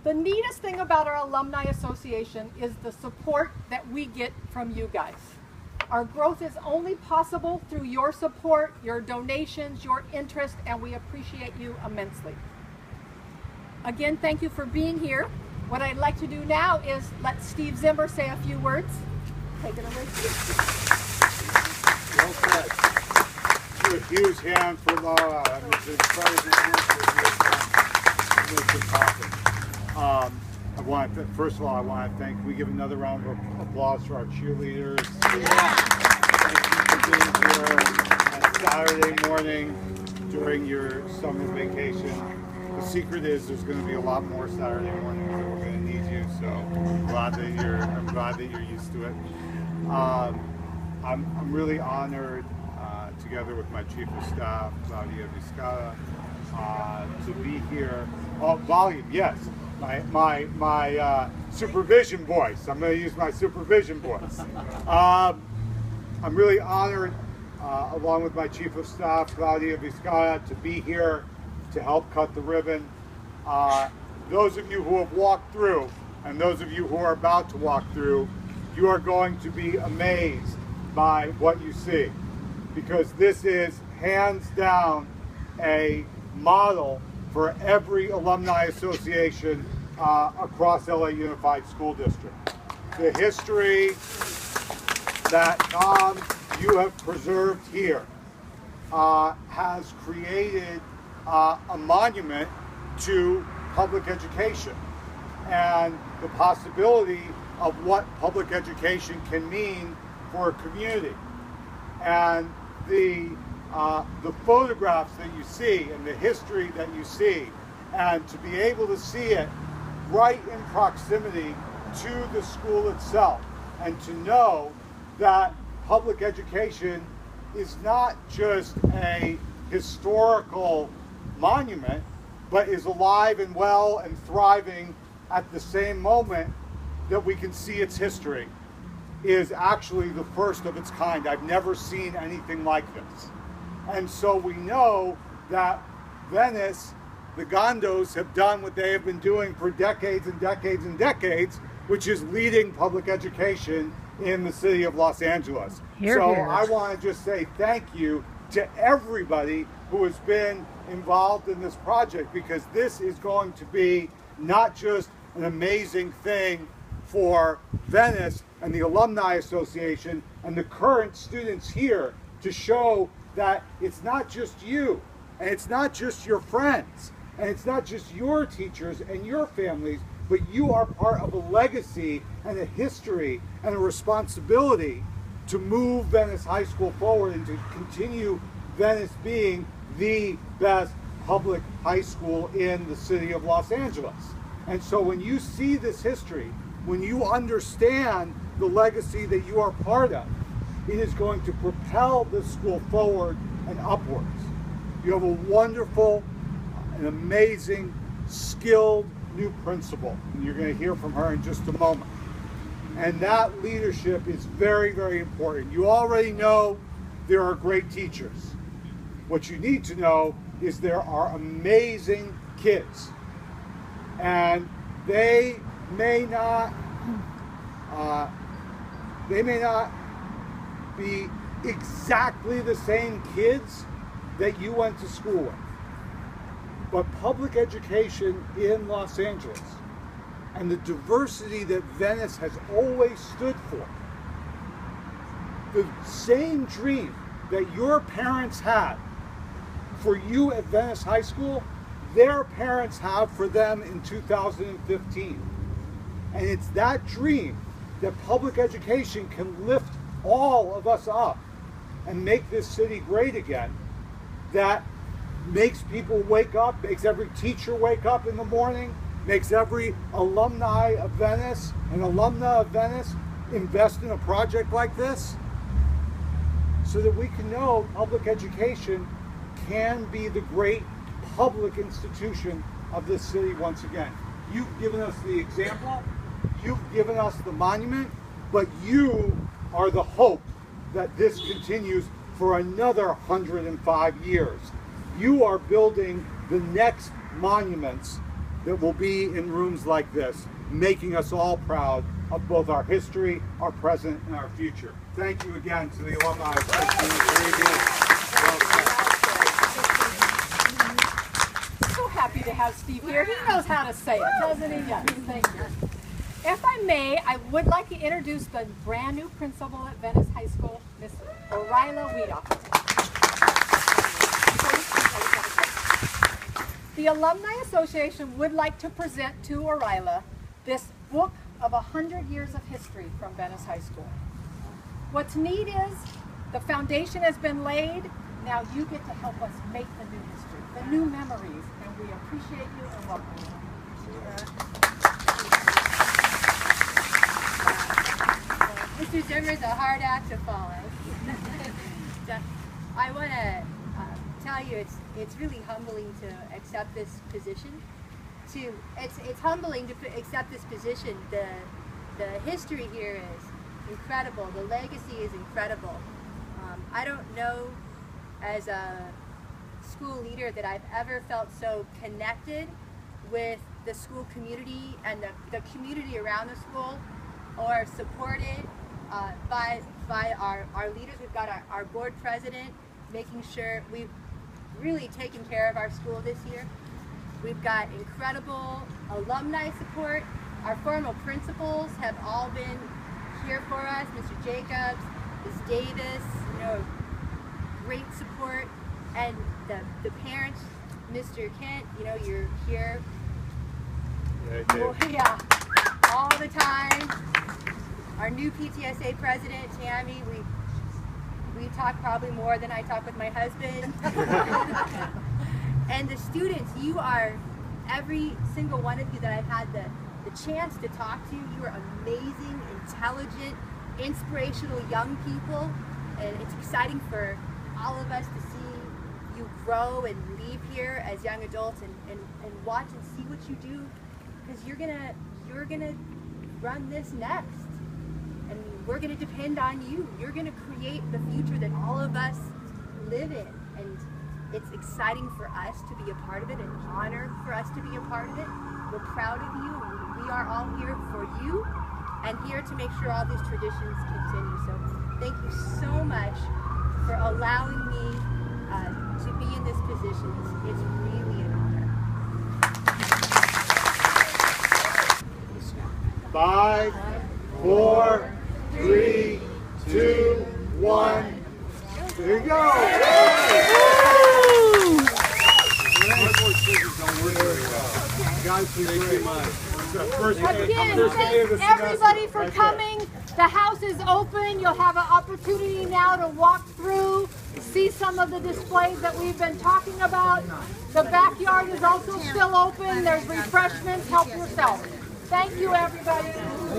The neatest thing about our Alumni Association is the support that we get from you guys. Our growth is only possible through your support, your donations, your interest, and we appreciate you immensely. Again, thank you for being here. What I'd like to do now is let Steve Zimmer say a few words. Take it away, Steve. Well said. A huge hand for Laura. I mean, it's incredible First of all, I want to thank, we give another round of applause for our cheerleaders. Yeah. Thank you for being here on Saturday morning during your summer vacation. The secret is there's going to be a lot more Saturday mornings that we're going to need you, so I'm glad that you're used to it. I'm really honored, together with my Chief of Staff, Claudia Vizcaya, to be here. Oh, volume, yes. My supervision voice. I'm going to use my supervision voice. I'm really honored, along with my Chief of Staff, Claudia Vizcaya, to be here to help cut the ribbon. Those of you who have walked through, and those of you who are about to walk through, you are going to be amazed by what you see, because this is hands down a model for every alumni association across LA Unified School District. The history that Tom, you have preserved here has created a monument to public education and the possibility of what public education can mean for a community. And the photographs that you see and the history that you see, and to be able to see it right in proximity to the school itself, and to know that public education is not just a historical monument, but is alive and well and thriving at the same moment that we can see its history, is actually the first of its kind. I've never seen anything like this. And so we know that Venice, the Gondos, have done what they have been doing for decades and decades and decades, which is leading public education in the city of Los Angeles. I want to just say thank you to everybody who has been involved in this project, because this is going to be not just an amazing thing for Venice and the Alumni Association and the current students here, to show that it's not just you, and it's not just your friends, and it's not just your teachers and your families, but you are part of a legacy and a history and a responsibility to move Venice High School forward and to continue Venice being the best public high school in the city of Los Angeles. And so when you see this history, when you understand the legacy that you are part of, it is going to propel this school forward and upwards. You have a wonderful, an amazing, skilled new principal, and you're going to hear from her in just a moment. And that leadership is very, very important. You already know there are great teachers. What you need to know is there are amazing kids, and they may not be exactly the same kids that you went to school with. But public education in Los Angeles and the diversity that Venice has always stood for, the same dream that your parents had for you at Venice High School, their parents have for them in 2015. And it's that dream that public education can lift all of us up and make this city great again, that makes people wake up, makes every teacher wake up in the morning, makes every alumni of Venice and alumna of Venice invest in a project like this, so that we can know public education can be the great public institution of this city once again. You've given us the example, you've given us the monument, but you are the hope that this continues for another 105 years. You are building the next monuments that will be in rooms like this, making us all proud of both our history, our present, and our future. Thank you again to the Alumni Association. So happy to have Steve here. He knows how to say it, doesn't he? Yes, thank you. If I may, I would like to introduce the brand new principal at Venice High School, Miss Orila Weeda. The Alumni Association would like to present to Orila this book of 100 years of history from Venice High School. What's neat is the foundation has been laid. Now you get to help us make the new history, the new memories, and we appreciate you and welcome you. Mr. Zimmer is a hard act to follow. I want to tell you it's really humbling to accept this position. It's humbling to accept this position. The history here is incredible. The legacy is incredible. I don't know as a school leader that I've ever felt so connected with the school community and the community around the school, or supported by our leaders. We've got our board president making sure we've really taken care of our school this year. We've got incredible alumni support. Our former principals have all been here for us. Mr. Jacobs, Ms. Davis, great support. And the parents, Mr. Kent, you're here. Yeah, all the time. Our new PTSA president, Tammy, we talk probably more than I talk with my husband. And the students, you are, every single one of you that I've had the chance to talk to, you are amazing, intelligent, inspirational young people. And it's exciting for all of us to see you grow and leave here as young adults and watch and see what you do, because you're gonna run this next. And we're going to depend on you. You're going to create the future that all of us live in. And it's exciting for us to be a part of it, an honor for us to be a part of it. We're proud of you. We are all here for you and here to make sure all these traditions continue. So thank you so much for allowing me to be in this position. It's really an honor. 5, 4, 3, 2, 1. There you go. Guys, thank you much. Again, thanks everybody for coming. The house is open. You'll have an opportunity now to walk through, see some of the displays that we've been talking about. The backyard is also still open. There's refreshments. Help yourself. Thank you, everybody.